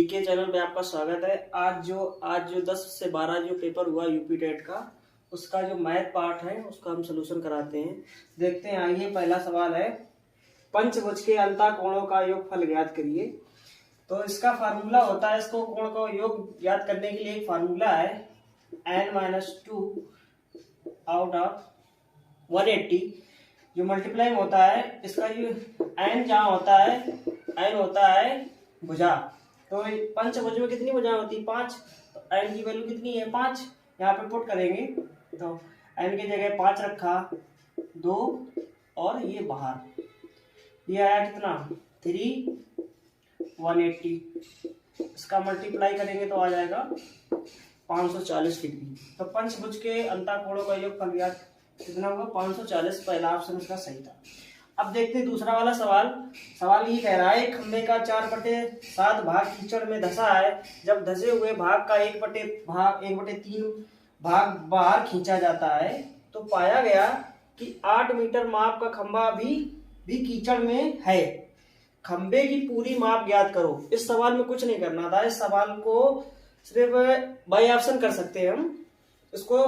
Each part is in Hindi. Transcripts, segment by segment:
जीके चैनल पे आपका स्वागत है। आज जो 10 से 12 जो पेपर हुआ यूपी टेट का, उसका जो मैथ पार्ट है उसका हम सलूशन कराते हैं। देखते हैं, आइए। पहला सवाल है, पंचभुज के अंतःकोणों का योगफल ज्ञात करिए। तो इसका फार्मूला होता है, इसको कोण का योग ज्ञात करने के लिए एक फार्मूला है n-2 आउट ऑफ 180 जो मल्टीप्लाई होता है। इसका जो n जहाँ होता है, n होता है भुजा। तो पंचभुज में कितनी भुजा होती है? 5। तो n की वैल्यू कितनी है? 5। यहाँ पे पुट करेंगे तो n की जगह 5 रखा, 2 और ये बाहर, ये आया कितना? 3 180। इसका मल्टीप्लाई करेंगे तो आ जाएगा 540 डिग्री। तो पंचभुज के अंतःकोणों का योगफल ज्ञात कितना होगा? 540। पहला ऑप्शन इसका सही था। अब देखते हैं दूसरा वाला सवाल। सवाल ये कह रहा है, खंबे का 4/7 भाग कीचड़ में धंसा है। जब धंसे हुए भाग का 1/3 भाग बाहर खींचा जाता है तो पाया गया कि 8 मीटर माप का खंबा भी कीचड़ में है। खंबे की पूरी माप ज्ञात करो। इस सवाल में कुछ नहीं करना था। इस सवाल को सिर्फ बाई ऑप्शन कर सकते हैं हम। इसको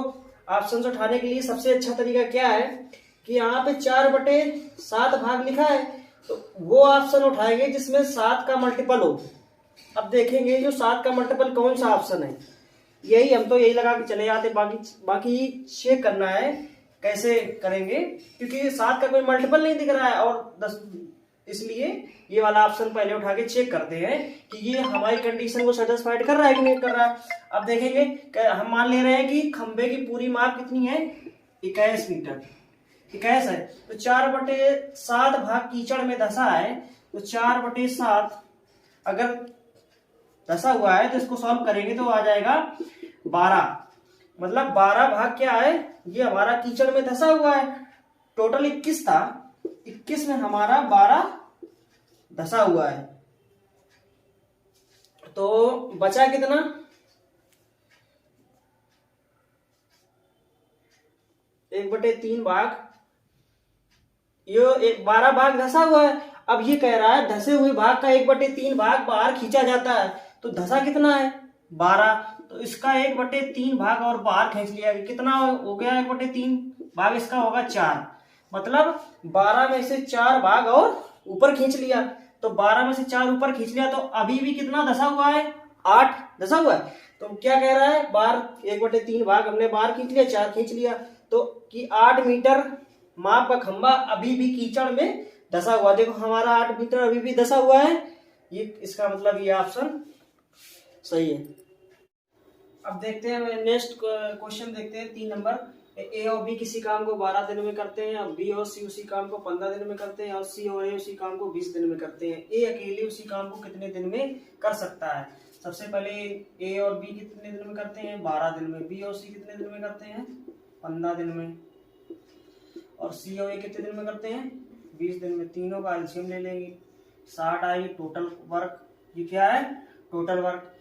ऑप्शन से उठाने के लिए सबसे अच्छा तरीका क्या है कि यहाँ पे 4/7 भाग लिखा है, तो वो ऑप्शन उठाएंगे जिसमें 7 का मल्टीपल हो। अब देखेंगे जो 7 का मल्टीपल कौन सा ऑप्शन है। हम तो यही लगा के चले जाते, बाकी चेक करना है कैसे करेंगे, क्योंकि 7 का कोई मल्टीपल नहीं दिख रहा है और 10, इसलिए ये वाला ऑप्शन पहले उठा के चेक करते हैं कि ये हमारी कंडीशन को सेटिस्फाइड कर रहा है कि नहीं कर रहा है। अब देखेंगे, हम मान ले रहे हैं कि खंबे की पूरी माप कितनी है? 21 मीटर। 21 है तो 4/7 भाग कीचड़ में धंसा है, तो 4/7 अगर धंसा हुआ है तो इसको सॉल्व करेंगे तो आ जाएगा 12। मतलब 12 भाग क्या है? ये हमारा कीचड़ में धंसा हुआ है। टोटल 21 था, 21 में हमारा 12 धंसा हुआ है, तो बचा कितना? 1/3 भाग। ये 12 भाग धंसा हुआ है। अब ये कह रहा है धंसे हुए भाग का 1/3 भाग बाहर खींचा जाता है, तो धंसा कितना है? 12। तो इसका 1/3 भाग और बाहर खींच लिया, कितना हो गया? 1/3 भाग इसका होगा 4। मतलब 12 में से 4 भाग और ऊपर खींच लिया, तो 12 में से 4 ऊपर खींच लिया, तो अभी भी कितना धंसा हुआ है? 8 धंसा हुआ है। तो क्या कह रहा है? बाहर 1/3 भाग हमने बाहर खींच लिया, 4 खींच लिया, तो कि 8 मीटर माप का खंबा अभी भी कीचड़ में धंसा हुआ। देखो हमारा 8 मीटर अभी भी धंसा हुआ है। ये इसका मतलब ये ऑप्शन सही है। अब देखते हैं नेक्स्ट क्वेश्चन, देखते हैं 3 नंबर। ए और बी किसी काम को 12 दिन में करते हैं, बी और सी उसी काम को 15 दिन में करते हैं, और सी और ए उसी काम को 20 दिन में करते हैं। ए अकेले उसी काम को कितने दिन में कर सकता है? सबसे पहले ए और बी कितने दिन में करते हैं? 12 दिन में। बी और सी कितने दिन में करते हैं? 15 दिन में। और सी और ए कितने दिन में करते हैं? 20 दिन में। तीनों का एलसीएम ले लेंगे, 60 आई टोटल वर्क। ये क्या है? Total work.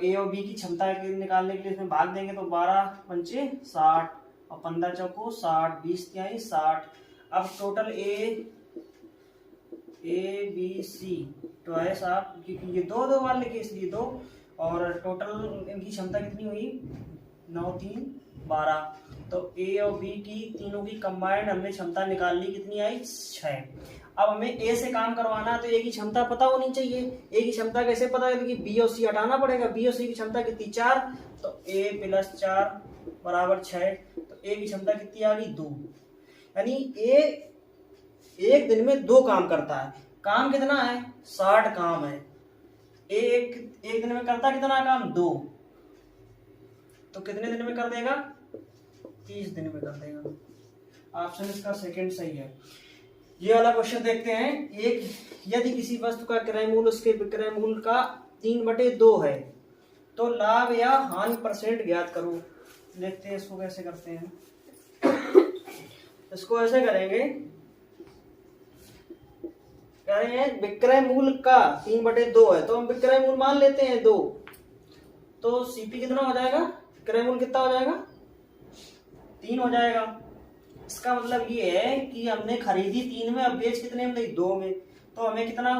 ए और बी की क्षमता निकालने के लिए इसमें भाग देंगे, तो 12 पंचे 60 और 15 चौको 60, 20 तिहाई 60। अब total A B C twice आप, क्योंकि ये 2 बार लिखे इसलिए 2, और टोटल इनकी क्षमता कितनी हुई? 9 3 12। तो ए और बी की तीनों की कंबाइंड हमने क्षमता निकाल ली, कितनी आई? 6। अब हमें ए से काम करवाना है तो ए की क्षमता पता होनी चाहिए। ए की क्षमता कैसे पता है? कि बी और सी हटाना पड़ेगा। बी और सी की क्षमता कितनी? 4। तो ए + 4 = 6। तो ए की क्षमता कितनी आ गई? 2। यानी ए एक दिन में 2 काम करता है। काम कितना है? 60 काम है। एक दिन में करता कितना काम? 2। तो कितने दिन में कर देगा? 30 दिन में कर देगा। ऑप्शन इसका सेकंड सही है। ये वाला क्वेश्चन देखते हैं। यदि किसी वस्तु का क्रय मूल्य उसके विक्रय मूल्य का 3/2 है तो लाभ या हानि % ज्ञात करो। देखते हैं इसको कैसे करते हैं। इसको ऐसे करेंगे, कह रहे हैं विक्रय मूल्य का 3/2 है, तो हम विक्रय मूल्य मान लेते हैं 2। तो सीपी कितना हो जाएगा? विक्रय मूल्य कितना हो जाएगा? 3 हो जाएगा। इसका मतलब ये है कि हमने खरीदी 3 में, अब बेच कितने में? 2 में। तो हमें कितना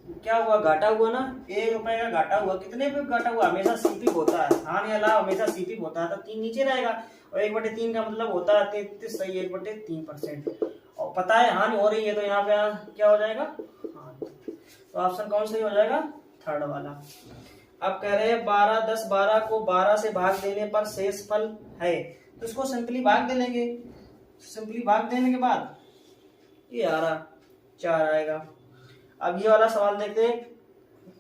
क्या हुआ, घाटा हुआ ना, 1 रुपए का घाटा हुआ। कितने पे घाटा हुआ, हमेशा सीपी होता है, हानि या लाभ हमेशा सीपी होता है, तो 3 नीचे रहेगा, और 1/3 का मतलब होता है 33, सही 1/3%। और पता है हानि हो रही है, तो यहाँ पे क्या हो जाएगा, हानि। तो ऑप्शन कौन सही हो जाएगा, थर्ड वाला। अब कह रहे हैं 12, 10, 12 को 12 से भाग देने पर शेष फल है, तो इसको सिंपली भाग दे लेंगे। सिंपली भाग देने के बाद ये आ रहा 4 आएगा। अब ये वाला सवाल देखते हैं,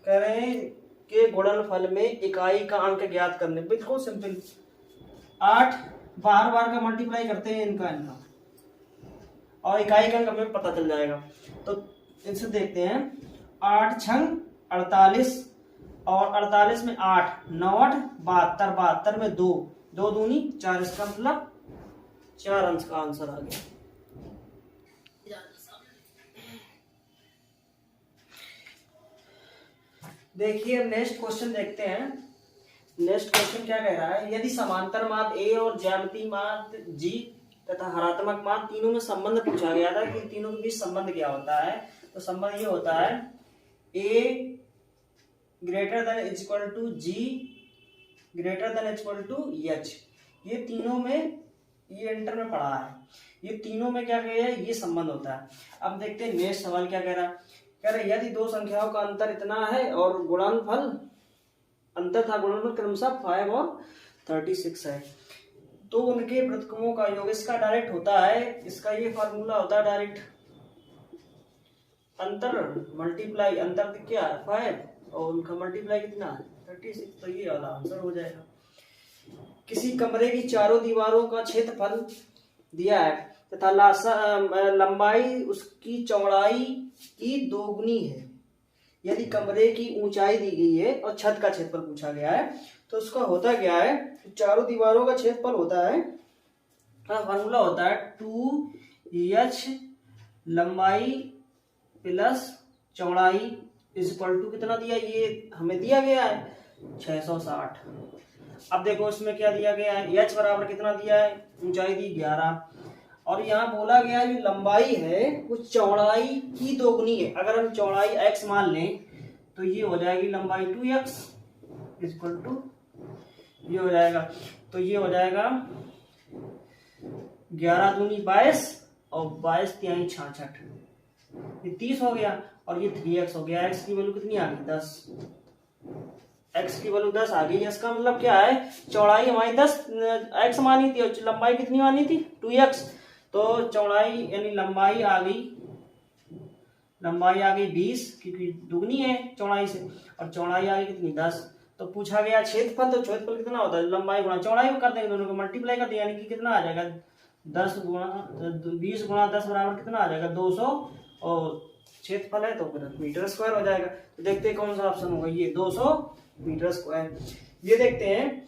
कह रहे हैं कि गुणनफल में इकाई का अंक ज्ञात करने। बिल्कुल सिंपल, 8 बार बार का मल्टीप्लाई करते हैं इनका और इकाई का अंक हमें पता चल जाएगा। तो इनसे देखते हैं, 8 छंग 48, और 48 में 8, 9 8 72, 72 में 2, 2 दूनी 4, इसका मतलब 4 अंश का आंसर आ गया। देखिए नेक्स्ट क्वेश्चन देखते हैं। नेक्स्ट क्वेश्चन क्या कह रहा है, यदि समांतर माद ए और ज्यामितीय माद जी तथा हरात्मक माद तीनों में संबंध पूछा गया था कि तीनों के बीच संबंध क्या होता है, तो संबंध ये होता है A greater than equal to G greater than equal to H. ये तीनों में, ये इंटर में पढ़ा है, ये तीनों में क्या कह ये संबंध होता है। अब देखते हैं नेक्स्ट सवाल क्या कह रहा है, कह रहे यदि दो संख्याओं का अंतर इतना है और गुणनफल, अंतर था गुणनफल क्रमशः 5 और 36 है, तो उनके प्रतिक्रमों का योग, इसका डायरेक्ट होता है, इसका ये फार्मूला होता है डायरेक्ट, अंतर मल्टीप्लाई अंतर क्या है 5 और उनका मल्टीप्लाई कितना है 36, तो ये वाला आंसर हो जाएगा। किसी कमरे की चारों दीवारों का क्षेत्रफल दिया है तथा लंबाई उसकी चौड़ाई की दोगुनी है। यदि कमरे की ऊंचाई दी गई है और छत का क्षेत्रफल पूछा गया है, तो उसका होता क्या है, चारों दीवारों का क्षेत्रफल होता है, फार्मूला होता है 2h लंबाई प्लस चौड़ाई इक्वल टू कितना दिया, ये हमें दिया गया है 660। अब देखो इसमें क्या दिया गया है, h बराबर कितना दिया है, ऊंचाई दी 11, और यहाँ बोला गया जो लंबाई है वो चौड़ाई की दोगुनी है। अगर हम चौड़ाई x मान लें तो ये हो जाएगी लंबाई 2x इक्वल टू, ये हो जाएगा, तो ये हो जाएगा 11 दूनी 22 और 22 तिहाई 66, ये 30 हो गया, और ये 3x हो गया। x की वैल्यू कितनी आ गई 10, x की वैल्यू 10 आ गई। इसका मतलब क्या है, चौड़ाई हमारी 10 x मानी थी और लंबाई कितनी मानी थी 2x, तो चौड़ाई यानी लंबाई आ गई 20 क्योंकि दुगनी है चौड़ाई से, और चौड़ाई आ गई कितनी 10। तो पूछा गया क्षेत्रफल, तो क्षेत्रफल कितना होता है, लंबाई गुणा चौड़ाई को कर देंगे, दोनों को मल्टीप्लाई कर देंगे, यानी कि कितना आ जाएगा 20 गुणा 10 बराबर कितना आ जाएगा 200, और क्षेत्रफल है तो फिर मीटर स्क्वायर हो जाएगा। तो देखते हैं कौन सा ऑप्शन होगा, ये 200 मीटर स्क्वायर। ये देखते हैं,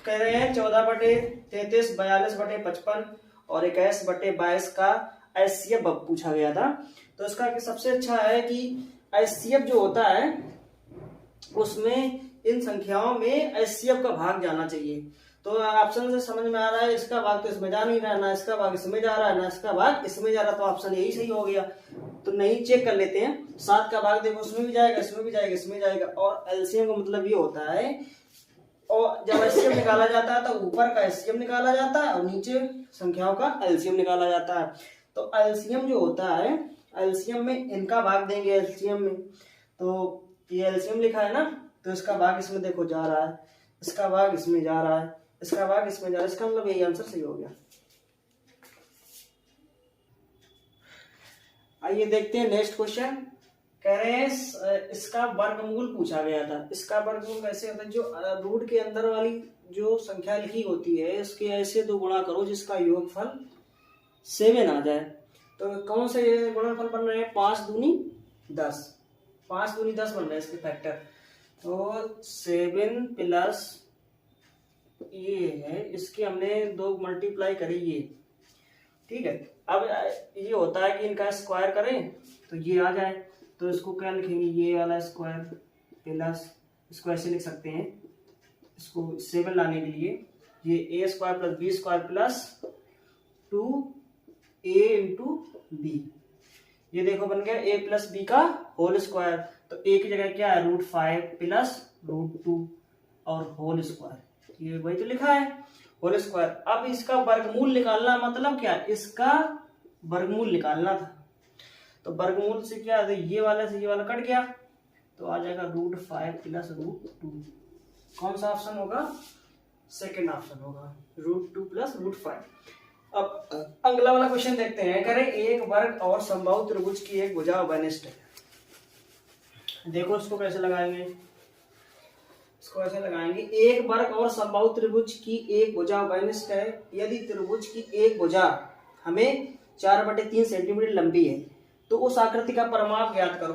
कह रहे हैं 14/33 42/55 और 21/22 का एचसीएफ पूछा गया था। तो इसका सबसे अच्छा है कि एचसीएफ जो होता है उसमें इन संख्याओं में एचसीएफ का भाग जाना चाहिए। तो ऑप्शन से समझ में आ रहा है इसका भाग तो इसमें जा नहीं रहा, ना इसका भाग इसमें जा रहा है, ना इसका भाग इसमें जा रहा, तो ऑप्शन यही सही हो गया। तो नहीं चेक कर लेते हैं, 7 का भाग देखो उसमें भी जाएगा, इसमें भी जाएगा, इसमें जाएगा, और एलसीएम का मतलब ये होता है, और जब एलसीएम निकाला जाता है तो ऊपर का एलसीएम निकाला जाता है और नीचे संख्याओं का एलसीएम निकाला जाता है। तो एलसीएम जो होता है, एलसीएम में इनका भाग देंगे एलसीएम में, तो ये एलसीएम लिखा है ना, तो इसका भाग इसमें देखो जा रहा है, इसका भाग इसमें जा रहा है, इसका भाग इसमें जा रहा है, इसका मतलब यही आंसर सही हो गया। आइए देखते हैं नेक्स्ट क्वेश्चन। कह रहे हैं इसका वर्गमूल पूछा गया था। इसका वर्गमूल कैसे होता है, जो रूट के अंदर वाली जो संख्या लिखी होती है इसके ऐसे 2 गुणा करो जिसका योगफल 7 आ जाए। तो कौन से गुणनफल बन रहे हैं, 5 दूनी 10, 5 दूनी 10 बन रहे हैं इसके फैक्टर। तो 7 प्लस ये है, इसके हमने 2 मल्टीप्लाई करी ये, ठीक है। अब ये होता है कि इनका स्क्वायर करें तो ये आ जाए, तो इसको क्या लिखेंगे, ये वाला स्क्वायर प्लस, इसको ऐसे लिख सकते हैं, इसको 7 लाने के लिए ये a square plus b square plus 2a into B, ये देखो बन गया a प्लस बी का होल स्क्वायर। तो a की जगह क्या है, √5 प्लस √2 और होल स्क्वायर, ये वही तो लिखा है होल स्क्वायर। अब इसका वर्गमूल निकालना, मतलब क्या, इसका वर्गमूल निकालना था। तो वर्गमूल से क्या, ये वाला से ये वाला कट गया, तो आ जाएगा √5 प्लस √2। कौन सा ऑप्शन होगा, सेकेंड ऑप्शन होगा, √2 प्लस √5। अब अगला वाला क्वेश्चन देखते हैं। करें एक वर्ग और समबाहु त्रिभुज की एक भुजा अवनिष्ठ है। देखो इसको कैसे लगाएंगे, इसको ऐसे लगाएंगे, एक वर्ग और समबाहु त्रिभुज की एक भुजा अवनिष्ठ है। यदि त्रिभुज की एक भुजा हमें 4/3 सेंटीमीटर लंबी है तो उस आकृति का परिमाप ज्ञात करो।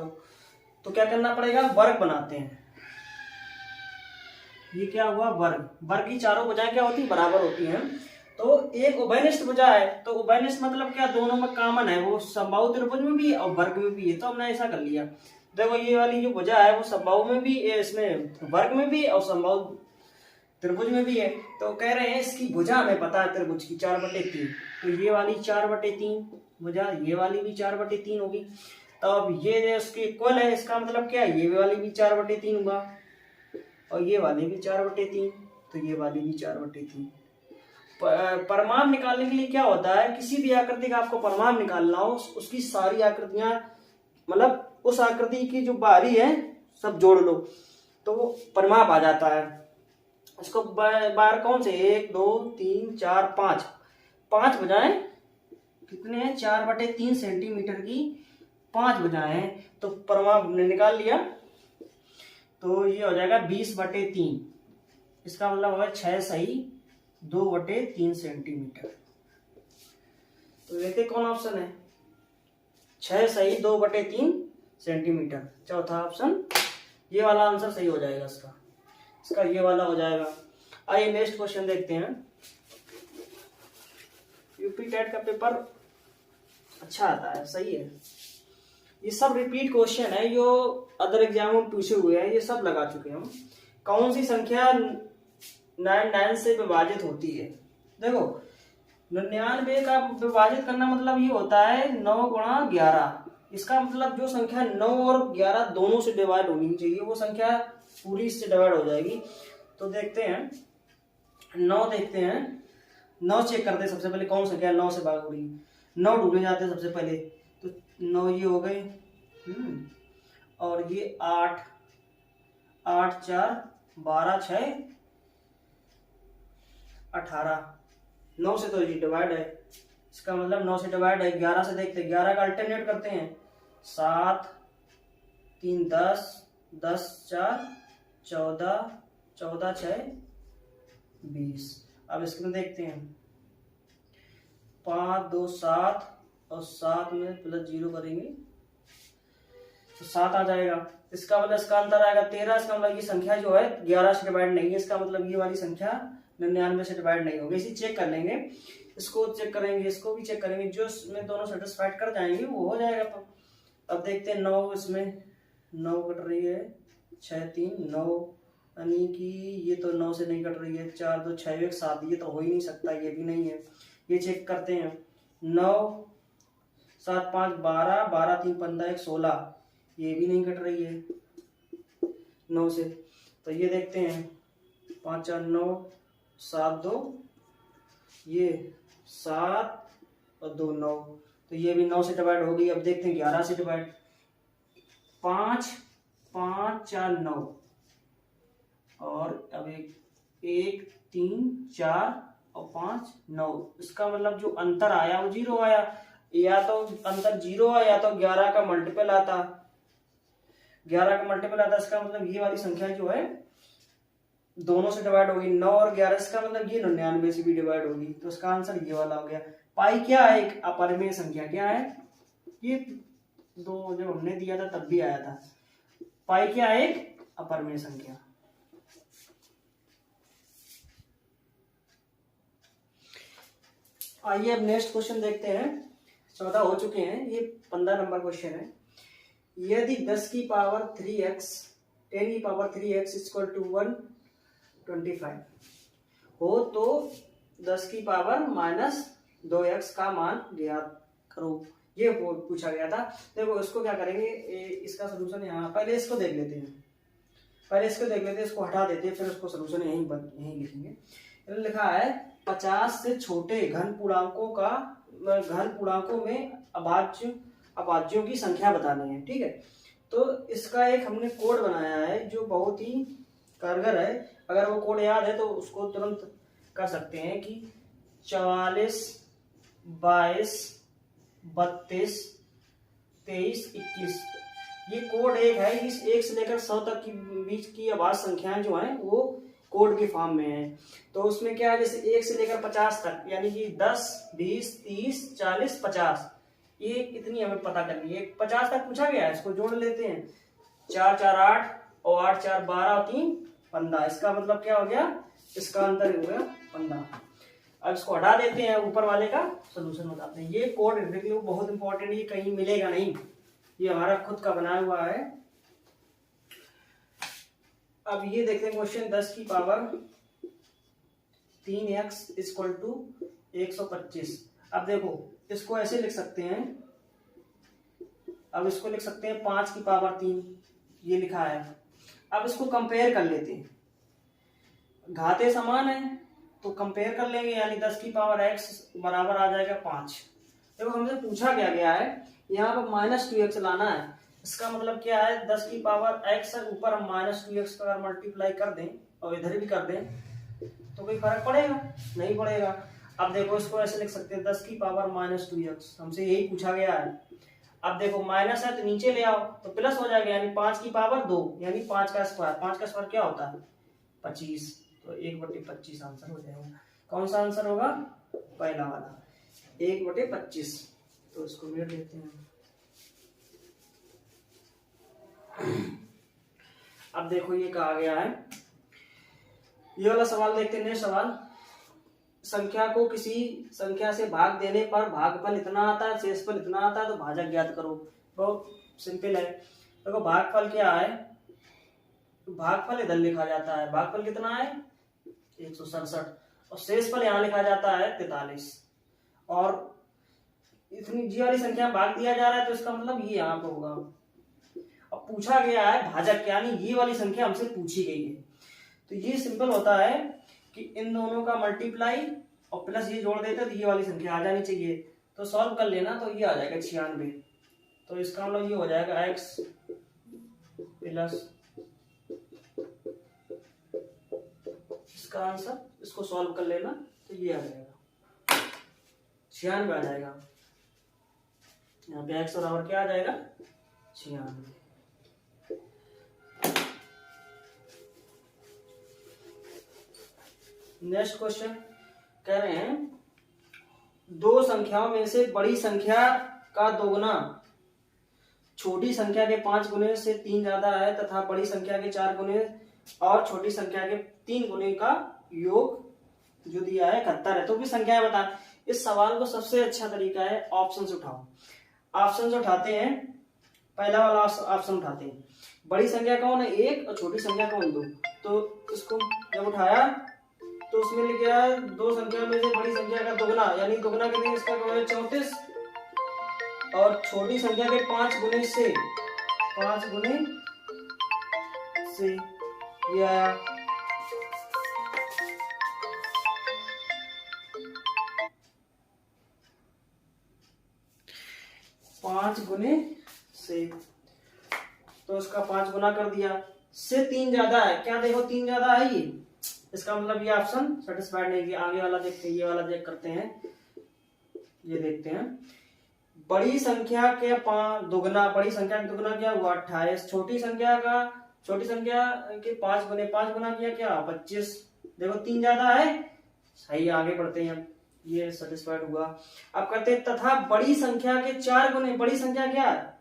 तो क्या करना पड़ेगा, वर्ग बनाते हैं। ये क्या हुआ, वर्ग। वर्ग की चारों भुजाएं क्या होती, बराबर होती हैं। तो एक उभयनिष्ठ भुजा है, तो उभयनिष्ठ मतलब क्या, दोनों में कॉमन है, वो समबाहु त्रिभुज में भी है और वर्ग में भी है। तो हमने ऐसा कर लिया, देखो ये वाली जो भुजा है वो समबाहु में भी, इसमें वर्ग में भी और समबाहु त्रिभुज में भी है। तो कह रहे हैं इसकी भुजा हमें पता है त्रिभुज की 4/3, तो ये वाली 4/3 भुजा, ये वाली भी 4/3 होगी। तो अब ये उसकी इक्वल है, इसका मतलब क्या है, ये वाली भी 4/3 हुआ और ये वाली भी 4/3, तो ये वाली भी 4/3। परिमाप निकालने के लिए क्या होता है, किसी भी आकृति का आपको परिमाप निकालना हो, उसकी सारी आकृतियां, मतलब उस आकृति की जो बाहरी है सब जोड़ लो तो वो परिमाप आ जाता है। इसको बाहर कौन से, 1 2 3 4 5 भुजाएं कितने हैं, 4/3 सेंटीमीटर की 5 भुजाएं हैं। तो परिमाप ने निकाल लिया, तो ये हो जाएगा 20/3। इसका मतलब होगा 6 सही 2/3 सेंटीमीटर। तो देखते कौन ऑप्शन है, 6 सही 2/3 सेंटीमीटर, चौथा ऑप्शन। ये वाला आंसर सही हो जाएगा इसका ये वाला हो जाएगा। आइए नेक्स्ट क्वेश्चन देखते हैं। यूपी टेट का पेपर अच्छा आता है, सही है। ये सब रिपीट क्वेश्चन है, जो अदर एग्जाम में पूछे हुए हैं, ये सब लगा चुके हैं हम। कौन सी संख्या 9 से विभाजित होती है। देखो 99 का विभाजित करना मतलब ये होता है 9 × 11। इसका मतलब जो संख्या 9 और 11 दोनों से डिवाइड होनी चाहिए, वो संख्या पूरी इससे डिवाइड हो जाएगी। तो देखते हैं 9, देखते हैं 9 चेक करते हैं सबसे पहले, कौन संख्या 9 से भाग हो रही है। 9 ढूंढने जाते हैं सबसे पहले, तो 9 ये हो गए, और ये 8 8 4 12 6 18। 9 से तो ये डिवाइड है, इसका मतलब 9 से डिवाइड है। 11 से देखते हैं, 11 का अल्टरनेट करते हैं, 7 3 10 10 4 14 14 6 20। अब इसमें देखते हैं, 5 2 7 और 7 में प्लस 0 करेंगे तो 7 आ जाएगा। इसका मतलब इसका अंतर आएगा 13। इसका मतलब ये संख्या जो है 11 से डिवाइड नहीं है, इसका मतलब ये वाली संख्या 99 से डिवाइड नहीं होगी। इसी चेक कर लेंगे, इसको चेक करेंगे, इसको भी चेक करेंगे, जो इसमें दोनों सेटिस्फाइड कर जाएंगे वो हो जाएगा। तो अब देखते हैं 9, इसमें 9 कट रही है, 6 3 9, यानी कि ये तो 9 से नहीं कट रही है, 4 2 6 1 7, ये तो हो ही नहीं सकता, ये भी नहीं है। ये चेक करते हैं, 9 7 5 12 12 3 15 1 16, ये भी नहीं कट रही है 9 से। तो ये देखते हैं, 5 4 9 7 2, ये 7 और 2 9, तो ये भी 9 से डिवाइड हो गई। अब देखते हैं 11 से डिवाइड, 5 5 4 9, और अब 1 3 4 और 5 9। इसका मतलब जो अंतर आया वो 0 आया, या तो अंतर 0 आया या तो 11 का मल्टीपल आता, 11 का मल्टीपल आता। इसका मतलब ये वाली संख्या जो है दोनों से डिवाइड होगी, 9 और 11, इसका मतलब ये 99 से भी डिवाइड होगी। तो इसका आंसर ये वाला हो गया। पाई क्या है, एक अपरिमेय संख्या। क्या है, ये दो जब हमने दिया था तब भी आया था। पाई क्या है, एक अपरिमेय संख्या। आइए अब नेक्स्ट क्वेश्चन देखते हैं। 14 हो चुके हैं, ये 15 नंबर क्वेश्चन है। यदि 10 की पावर 3x 10 की पावर 3x इक्वल टू 125 हो तो 10 की पावर -2x का मान ज्ञात करो। ये पूछा गया था। देखो इसको क्या करेंगे, इसका सोल्यूशन यहाँ, पहले इसको देख लेते हैं, इसको हटा देते हैं, फिर उसको सोल्यूशन यहीं लिखेंगे। लिखा है 50 से छोटे घन पूर्णांकों में अभाज्यों की संख्या बतानी है। ठीक है, तो इसका एक हमने कोड बनाया है जो बहुत ही कारगर है। अगर वो कोड याद है तो उसको तुरंत कर सकते हैं कि 44, 22, 32, 23, 21, ये कोड एक है। इस 1 से लेकर 100 तक की बीच की अभाज्य संख्याएं जो हैं वो कोड के फॉर्म में है। तो उसमें क्या है, जैसे 1 से लेकर 50 तक, यानी कि 10, 20, 30, 40, 50, ये इतनी हमें पता करनी है। 50 तक पूछा गया है, इसको जोड़ लेते हैं। 4 4 8 और 8 4 12 और 3 15, इसका मतलब क्या हो गया, इसका आंसर हो गया 15। अब इसको हटा देते हैं, ऊपर वाले का सोल्यूशन बताते हैं। ये कोड देख लो, बहुत इंपॉर्टेंट, ये कहीं मिलेगा नहीं, ये हमारा खुद का बनाया हुआ है। अब ये देखते हैं क्वेश्चन 10 की पावर 3x = 125। अब देखो इसको ऐसे लिख सकते हैं, अब इसको लिख सकते हैं 5 की पावर 3, ये लिखा है। अब इसको कंपेयर कर लेते हैं, घाते समान है तो कंपेयर कर लेंगे, यानी 10 की पावर x बराबर आ जाएगा 5। देखो हमसे पूछा गया है यहाँ पर -2x लाना है। इसका मतलब क्या है, 10 की पावर x है, ऊपर हम -2x का मल्टीप्लाई कर दें और इधर भी कर दें तो कोई फर्क पड़ेगा, नहीं पड़ेगा। अब देखो इसको ऐसे लिख सकते हैं 10 की पावर -2x, हमसे यही पूछा गया है। अब देखो माइनस है तो नीचे ले आओ तो प्लस हो जाएगा, यानी 5 की पावर 2, यानी 5 का स्क्वायर। 5 का स्क्वायर क्या होता है, 25, तो 1/25 आंसर हो जाएगा। कौन सा आंसर होगा, पहला वाला 1/25। तो इसको मिट देते हैं। अब देखो ये कहा गया है, ये वाला सवाल देखते हैं। सवाल, संख्या को किसी संख्या से भाग देने पर भागफल इतना आता है, शेषफल इतना आता है, तो भाजक ज्ञात करो। बहुत सिंपल है। देखो भागफल क्या है, भागफल इधर लिखा जाता है, भागफल कितना है 167, और शेषफल यहाँ लिखा जाता है 43, और इतनी जी वाली संख्या भाग दिया जा रहा है तो इसका मतलब ये यहाँ पर होगा। अब पूछा गया है भाजक, यानी ये वाली संख्या हमसे पूछी गई है। तो ये सिंपल होता है कि इन दोनों का मल्टीप्लाई और प्लस ये जोड़ देते तो ये वाली संख्या आ जानी चाहिए। तो सॉल्व कर लेना तो ये आ जाएगा 96। तो इसका मतलब ये हो जाएगा x प्लस, इसका आंसर, इसको सॉल्व कर लेना तो ये आ जाएगा 96 आ जाएगा। यहाँ पे x बराबर क्या आ जाएगा 96। नेक्स्ट क्वेश्चन कह रहे हैं, दो संख्याओं में से बड़ी संख्या का दोगुना छोटी संख्या के 5 गुने से 3 ज्यादा है तथा बड़ी संख्या के 4 गुने और छोटी संख्या के 3 गुने का योग जो दिया है 71 है, तो भी संख्याएं बता। इस सवाल को सबसे अच्छा तरीका है ऑप्शन उठाओ। ऑप्शन उठाते हैं, पहला वाला ऑप्शन उठाते हैं, बड़ी संख्या कौन है 1 और छोटी संख्या कौन 2। तो इसको जब उठाया तो उसमें लिख गया दो संख्या में से बड़ी संख्या का दोगुना, यानी दोगुना कितने, इसका क्या है 34, और छोटी संख्या के 5 गुने से ये आया 5 गुने से, तो इसका 5 गुना कर दिया। से 3 ज्यादा है, क्या देखो 3 ज्यादा है, ये इसका मतलब ये ऑप्शन सेटिस्फाइड नहीं किया। आगे वाला देखते हैं, ये वाला चेक करते हैं, ये देखते हैं। बड़ी संख्या के दुगना, बड़ी संख्या का दुगना क्या हुआ 28, छोटी संख्या के 5 गुना किया क्या 25। देखो 3 ज्यादा है, सही। आगे बढ़ते हैं, ये सेटिस्फाइड हुआ। अब करते हैं तथा बड़ी संख्या के 4 गुने, बड़ी संख्या क्या है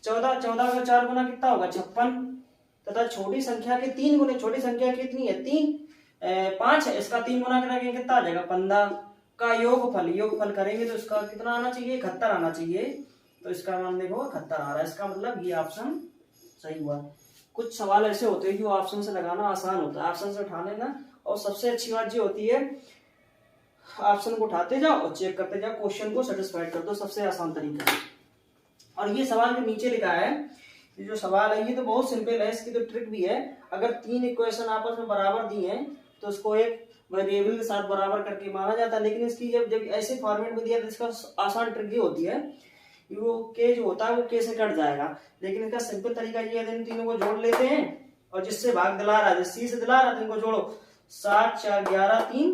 14, 14 का 4 गुना कितना होगा 56, तथा छोटी संख्या के 3 गुने, छोटी संख्या कितनी है 5 है, इसका 3 गुना करेंगे कितना आ जाएगा 15 का योगफल करेंगे तो इसका कितना आना चाहिए 71 आना चाहिए। तो इसका मान देखो 71 आ रहा है, इसका मतलब ये ऑप्शन सही हुआ। कुछ सवाल ऐसे होते हैं जो ऑप्शन से लगाना आसान होता है, ऑप्शन से उठा लेना। और सबसे अच्छी बात ये होती है ऑप्शन को उठाते जाओ और चेक करते जाओ, क्वेश्चन को सेटिस्फाइड कर दो, सबसे आसान तरीका है। और ये सवाल जो नीचे लिखा है, ये जो सवाल है ये तो बहुत सिंपल है, इसकी तो ट्रिक भी है। अगर तीन इक्वेशन आपस में बराबर दी हैं तो उसको एक वेरिएबल के साथ बराबर करके माना जाता है। लेकिन इसकी जब ऐसे फॉर्मेट में दिया तो इसका आसान ट्रिक ये होती है, वो के जो होता है वो के से कट जाएगा। लेकिन इसका सिंपल तरीका ये है, इन तीनों को जोड़ लेते हैं और जिससे भाग दिला रहा है, सी से दिला रहा है तो इनको जोड़ो, 7 4 11 3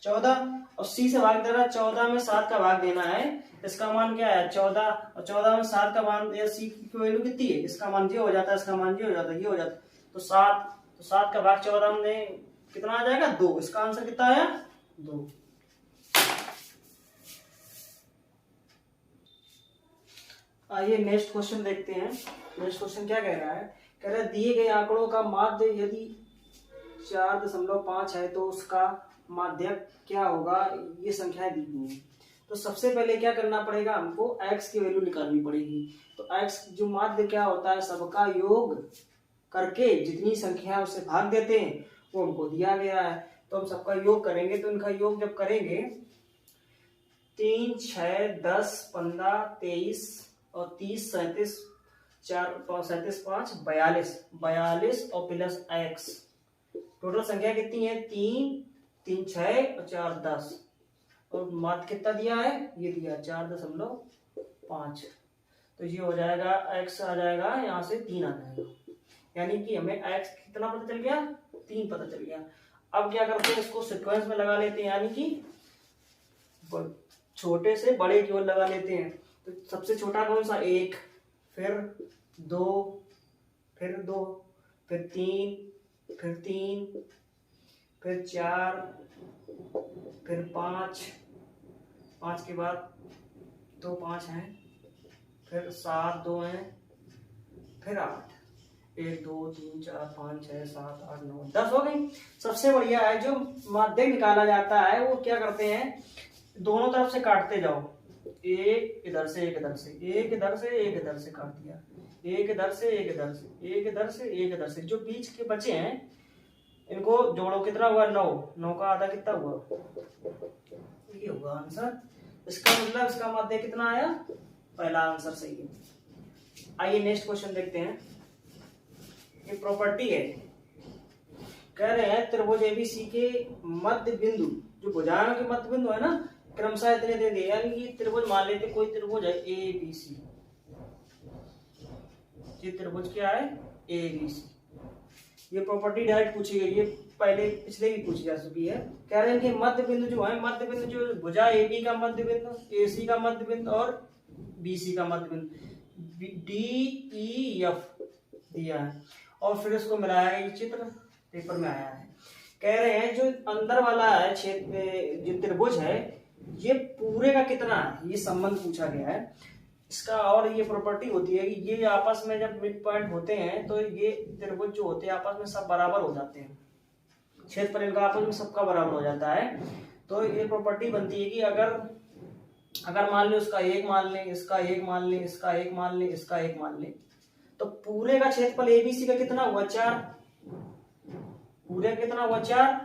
14, और सी से भाग दे रहा है 14 में 7 का भाग देना है। इसका मान क्या है 14, और 14 में 7 का मान, सी की वैल्यू कितनी है, इसका मान ये हो जाता है, इसका मान ये हो जाता है, ये हो जाता है, तो 7 का भाग 14 में कितना आ जाएगा 2। इसका आंसर कितना आया 2। आइए नेक्स्ट क्वेश्चन देखते हैं। नेक्स्ट क्वेश्चन क्या कह रहा है, कह रहा है दिए गए आंकड़ों का माध्य यदि 4.5 है तो उसका माध्यक क्या होगा, ये संख्याएं दी हुई हैं। तो सबसे पहले क्या करना पड़ेगा, हमको x की वैल्यू निकालनी पड़ेगी। तो x जो माध्य क्या होता है, सबका योग करके जितनी संख्या उससे भाग देते हैं वो हमको दिया गया है। तो हम सबका योग करेंगे, तो इनका योग जब करेंगे 3 6 10 15 23 और 30 37 4 37 5 42 और प्लस x, टोटल संख्या कितनी है 3 3 6 और 4 10, और माध्य कितना दिया है, ये दिया 4.5। तो ये हो जाएगा x आ जाएगा, यहाँ से 3 आ जाएगा, यानी कि हमें x कितना पता चल गया, 3 पता चल गया। अब क्या करते हैं, इसको सीक्वेंस में लगा लेते हैं, यानी कि छोटे से बड़े की ओर लगा लेते हैं। तो सबसे छोटा कौन सा, 1, फिर 2, फिर 2, फिर 3, फिर 3, फिर 4, फिर 5 के बाद 2 5 हैं, फिर 7 2 हैं, फिर 8, 1 2 3 4 5 6 7 8 9 10 हो गई। सबसे बढ़िया है जो माध्य निकाला जाता है, वो क्या करते हैं, दोनों तरफ से काटते जाओ, एक इधर से एक इधर से, एक इधर से एक इधर से काट दिया, एक इधर से एक इधर से, एक इधर से एक इधर से, जो बीच के बचे हैं इनको जोड़ो, कितना हुआ 9, 9 का आधा कितना हुआ, ये हुआ आंसर। इसका मतलब इसका माध्य कितना आया, पहला आंसर सही है। आइए नेक्स्ट क्वेश्चन देखते हैं। ये प्रॉपर्टी है, कह रहे हैं त्रिभुज एबीसी के मध्य बिंदु, जो भुजाओं के मध्य बिंदु है ना, क्रमशः इतने दे दिए, यानी कि त्रिभुज मान लेते, कोई त्रिभुज है एबीसी, ये त्रिभुज क्या है एबीसी। ये प्रॉपर्टी डायरेक्ट पूछी गई है, पहले पिछले भी पूछी जा चुकी है। कह रहे हैं कि मध्य बिंदु जो है, मध्य बिंदु जो भुजा एबी का मध्य बिंदु, एसी का मध्य बिंदु और बीसी का मध्य बिंदु, डी ई एफ दिया है, और फिर इसको मिलाया है, ये चित्र पेपर में आया है। कह रहे हैं जो अंदर वाला है क्षेत्र, जो त्रिभुज है, ये पूरे का कितना है, ये संबंध पूछा गया है इसका। और ये प्रॉपर्टी होती है कि ये आपस में जब मिड पॉइंट होते हैं तो ये त्रिभुज जो होते हैं आपस में सब बराबर हो जाते हैं, क्षेत्रफल इनका आपस में सबका बराबर हो जाता है। तो ये प्रॉपर्टी बनती है कि अगर मान लो इसका एक मान लें, इसका एक मान लें, इसका एक मान लें, इसका एक मान लें, तो पूरे का क्षेत्रफल एबीसी का कितना हुआ 4, पूरे का कितना हुआ 4।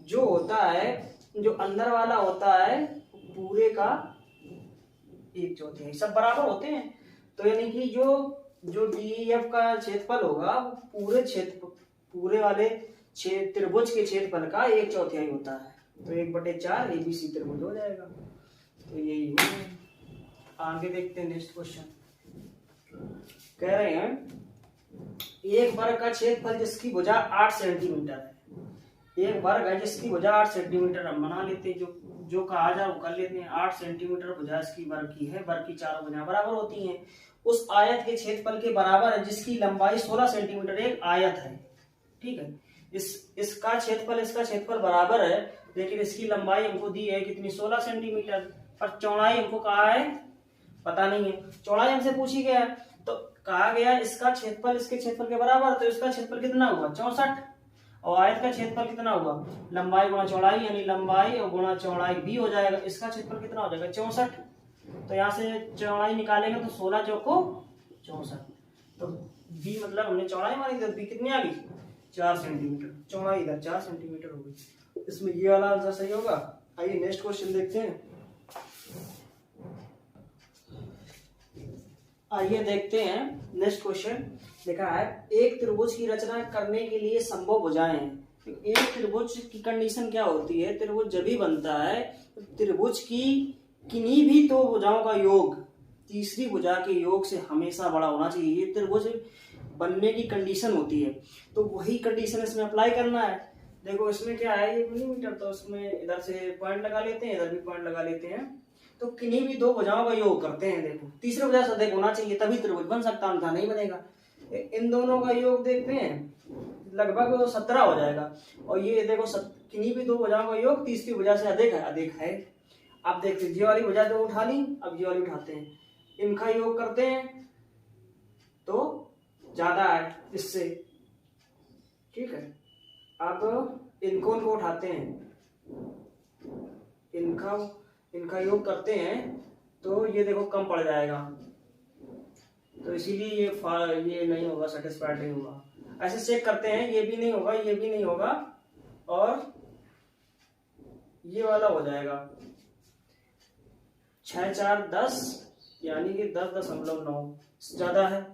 जो होता है, जो अंदर वाला होता है पूरे का 1/4, सब बराबर होते हैं। तो यानी कि जो डीएफ का क्षेत्रफल होगा वो पूरे वाले त्रिभुज के क्षेत्रफल का 1/4 होता है। तो 1/4 एबीसी त्रिभुज हो जाएगा। तो यही हो। आगे देखते हैं नेक्स्ट क्वेश्चन। कह रहे हैं एक वर्ग का क्षेत्रफल जिसकी भुजा 8 सेंटीमीटर है, एक वर्ग है जिसकी भुजा 8 सेंटीमीटर, हम बना लेते हैं, जो कहा जाए वो कर लेते हैं। 8 सेंटीमीटर भुजा इसकी वर्ग की है, वर्ग की चारों भुजा बराबर होती हैं। उस आयत के क्षेत्रफल के बराबर है जिसकी लंबाई 16 सेंटीमीटर, एक आयत है, ठीक है। इसका क्षेत्रफल बराबर है, लेकिन इसकी लंबाई हमको दी है कितनी 16 सेंटीमीटर, पर चौड़ाई हमको कहा है पता नहीं है, चौड़ाई हमसे पूछी गया है। तो कहा गया इसका क्षेत्रफल इसके क्षेत्रफल के बराबर, तो इसका क्षेत्रफल कितना हुआ 64, और आयत का क्षेत्रफल कितना हुआ लंबाई गुणा चौड़ाई, यानी लंबाई और गुणा चौड़ाई भी हो जाएगा। इसका क्षेत्रफल कितना हो जाएगा 64। तो यहाँ से चौड़ाई निकालेंगे तो 16 चौको 64, तो बी मतलब हमने चौड़ाई मानी, तो बी कितनी आ गई 4 सेंटीमीटर, चौड़ाई इधर 4 सेंटीमीटर हो गई। इसमें ये वाला आंसर सही होगा। आइए नेक्स्ट क्वेश्चन देखते हैं। आइए देखते हैं नेक्स्ट क्वेश्चन। लिखा है एक त्रिभुज की रचना करने के लिए संभव भुजाएं हैं। तो एक त्रिभुज की कंडीशन क्या होती है, त्रिभुज जब भी बनता है त्रिभुज की किन्हीं भी दो भुजाओं का योग तीसरी भुजा के योग से हमेशा बड़ा होना चाहिए। ये त्रिभुज बनने की कंडीशन होती है। तो वही कंडीशन इसमें अप्लाई करना है। देखो इसमें क्या है, ये मिलीमीटर, तो उसमें इधर से पॉइंट लगा लेते हैं, इधर भी पॉइंट लगा लेते हैं। तो किन्हीं भी दो भुजाओं का योग करते हैं। देखो तीसरी भुजा से अधिक होना चाहिए तभी त्रिभुज बन सकता, अन्यथा नहीं बनेगा। इन दोनों का योग देखते हैं लगभग 17 हो जाएगा। और ये देखो किन्हीं भी दो भुजाओं का योग तीसरी भुजा से अधिक है। अब देखते हैं, ये वाली भुजा तो उठा ली, अब ये वाली उठाते हैं, इनका योग करते हैं तो ज्यादा है इससे, ठीक है। अब इनको उठाते हैं, इनका योग करते हैं तो ये देखो कम पड़ जाएगा, तो इसीलिए ये नहीं होगा, सेटिस्फाइड नहीं होगा। ऐसे चेक करते हैं, ये भी नहीं होगा, ये भी नहीं होगा, और ये वाला हो जाएगा 6 4 10, यानी कि 10.9 ज्यादा है।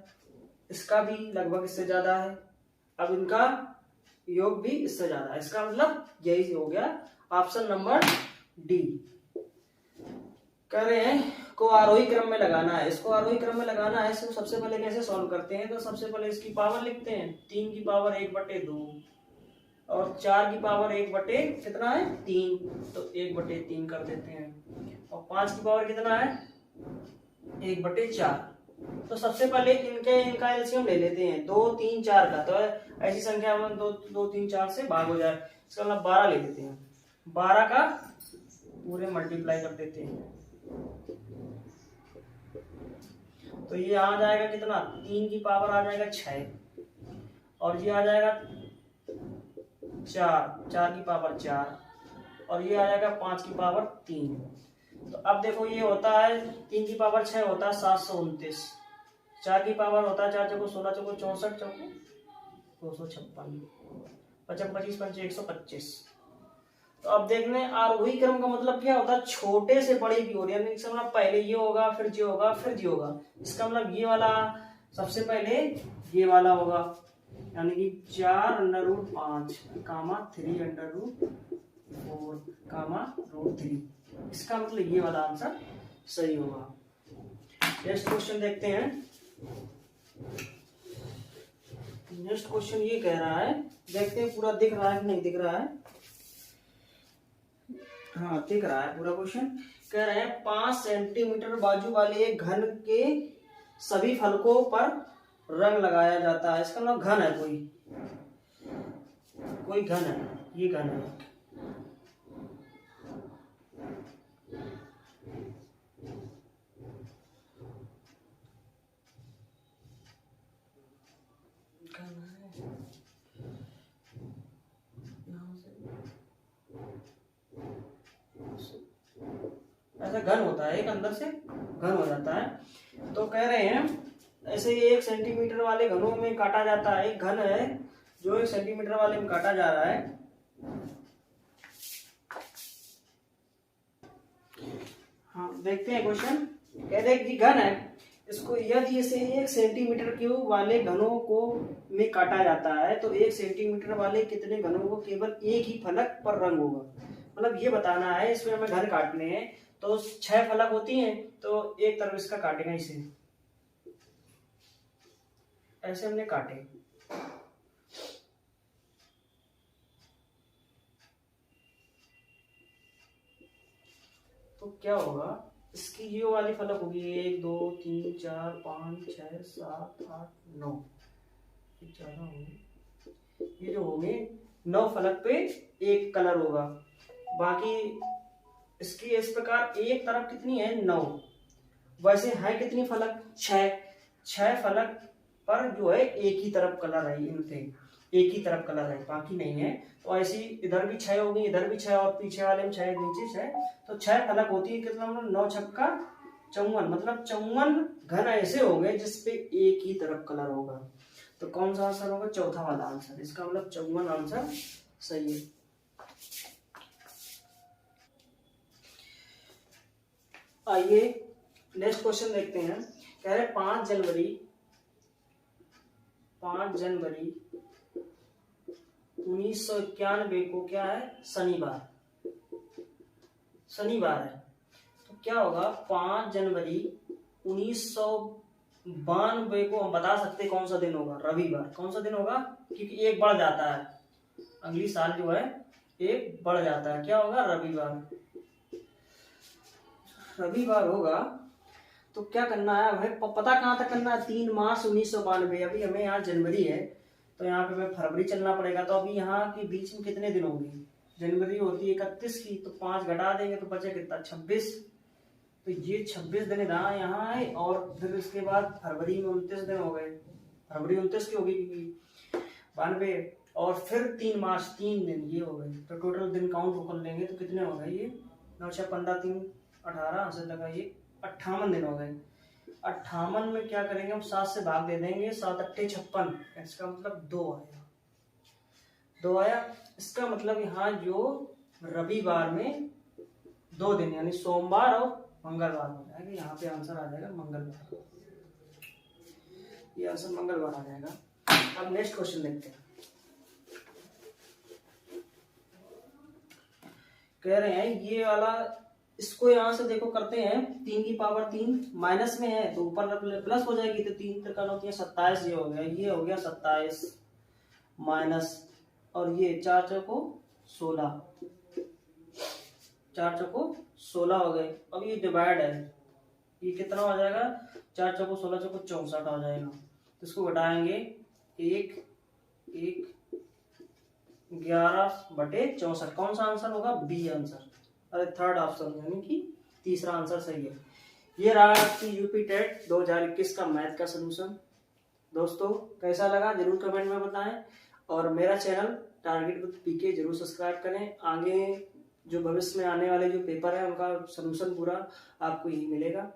इसका भी लगभग इससे ज्यादा है। अब इनका योग भी इससे ज्यादा है। इसका मतलब यही हो गया ऑप्शन नंबर डी। कह रहे हैं को आरोही क्रम में लगाना है। इसको आरोही क्रम में लगाना है, इसको सबसे पहले कैसे सॉल्व करते हैं, तो सबसे पहले इसकी पावर लिखते हैं। 3 की पावर 1/2 और 4 की पावर 1 कितना है 3, तो 1/3 कर देते हैं। और 5 की पावर कितना है 1/4। तो सबसे पहले इनका एलसीएम ले लेते हैं, 2 3 4 का। तो ऐसी संख्या में 2 3 4 से भाग हो जाए, इसका मतलब 12 ले लेते हैं। 12 का पूरे मल्टीप्लाई कर देते हैं, तो ये आ जाएगा कितना, 3 की पावर आ जाएगा 6, और ये आ जाएगा 4 की पावर 4, और ये आ जाएगा 5 की पावर 3। तो अब देखो ये होता है 3 की पावर 6 होता है 729, 4 की पावर होता है 4 चौको 16 चौको 64 चौको 256, 55 25 5 125। तो अब देखने आरोही क्रम का मतलब क्या होता है, छोटे से बड़ी की ओर, यानी इसका मतलब पहले ये होगा, फिर ये होगा, फिर ये होगा। इसका मतलब ये वाला सबसे पहले ये वाला होगा, यानी कि 4√5 कामा 3√4 कामा √3। इसका मतलब ये वाला आंसर सही होगा। नेक्स्ट क्वेश्चन देखते हैं। नेक्स्ट क्वेश्चन ये कह रहा है, देखते हैं पूरा दिख रहा है कि नहीं दिख रहा है। हाँ दिख रहा है पूरा क्वेश्चन। कह रहे हैं 5 सेंटीमीटर बाजू वाले एक घन के सभी फलकों पर रंग लगाया जाता है। इसका मतलब घन है, कोई घन है, ये घन है। ऐसा घन होता है, एक अंदर से घन हो जाता है। तो कह रहे हैं ऐसे 1 सेंटीमीटर वाले घनों में काटा जाता है। एक घन है जो 1 सेंटीमीटर वाले में काटा जा रहा है। हाँ देखते हैं क्वेश्चन। कह रहे हैं कि घन है, इसको यदि इसे 1 सेंटीमीटर क्यूब वाले घनों को में काटा जाता है तो 1 सेंटीमीटर वाले कितने घनों को केवल एक ही फलक पर रंग होगा। मतलब ये बताना है, इसमें हमें घन काटने हैं। तो 6 फलक होती हैं, तो एक तरफ इसका काटेगा, इसे ऐसे हमने काटे। तो क्या होगा, इसकी ये वाली फलक होगी 1 2 3 4 5 6 7 8 9, ज्यादा होंगे। ये जो होंगे 9 फलक पे एक कलर होगा। बाकी इसकी इस प्रकार एक तरफ कितनी है 9, वैसे है कितनी फलक 6 फलक पर जो है एक ही तरफ कलर है, इनसे एक ही तरफ कलर है, बाकी नहीं है। तो ऐसी इधर भी 6 होगी, इधर भी 6, और पीछे वाले में 6 नीचे 6, तो 6 फलक होती है। कितना मतलब 9 छक्का 54, मतलब 54 घन ऐसे होंगे जिसपे एक ही तरफ कलर होगा। तो कौन सा आंसर होगा, चौथा वाला आंसर। इसका मतलब 54 आंसर सही है। आइए नेक्स्ट क्वेश्चन देखते हैं। कह रहे 5 जनवरी 1991 को क्या है, शनिवार है। तो क्या होगा, 5 जनवरी 1992 को हम बता सकते कौन सा दिन होगा, रविवार। कौन सा दिन होगा, क्योंकि एक बढ़ जाता है, अगली साल जो है एक बढ़ जाता है, क्या होगा, रविवार होगा। तो क्या करना है भाई, पता कहाँ तक करना है, 3 मार्च 1992। अभी हमें यहाँ जनवरी है, तो यहाँ पे हमें फरवरी चलना पड़ेगा। तो अभी यहाँ के बीच में कितने दिन होंगे, जनवरी होती है 31 की, तो 5 घटा देंगे तो बचे कितना, 26। तो ये 26 दिन यहाँ है, और फिर इसके बाद फरवरी में 29 दिन हो गए, फरवरी 29 की होगी क्योंकि 92, और फिर 3 मार्च 3 दिन ये हो गए। तो टोटल दिन काउंट कर लेंगे तो कितने हो गए, ये 9 6 15 3 18 से लगा, ये 58 दिन हो गए। 58 में क्या करेंगे हम, 7 से भाग दे देंगे, 7 8 56, इसका मतलब 2 आया। इसका मतलब यहाँ जो रविवार में 2 दिन, यानी सोमवार और मंगलवार हो जाएगा। यहाँ पे आंसर आ जाएगा मंगलवार, ये आंसर मंगलवार आ जाएगा। अब नेक्स्ट क्वेश्चन देखते हैं। कह रहे हैं ये वाला, इसको यहाँ से देखो करते हैं, 3 की पावर 3 माइनस में है तो ऊपर प्लस हो जाएगी, तो 3 त्रिकाल होती है 27, ये हो गया 27 माइनस, और ये 4 चौको 16, 4 चौको 16 हो गए। अब ये डिवाइड है, ये कितना हो जाएगा, 4 चौको 16 चौको 64 हो जाएगा। तो इसको घटाएंगे, 1 11/64। कौन सा आंसर होगा, बी आंसर, अरे थर्ड ऑप्शन, यानी कि तीसरा आंसर सही है। ये रहा आपकी यूपी टेट 2021 का मैथ का सलूशन। दोस्तों कैसा लगा जरूर कमेंट में बताएं, और मेरा चैनल टारगेट विद पीके जरूर सब्सक्राइब करें। आगे जो भविष्य में आने वाले जो पेपर है उनका सलूशन पूरा आपको यही मिलेगा।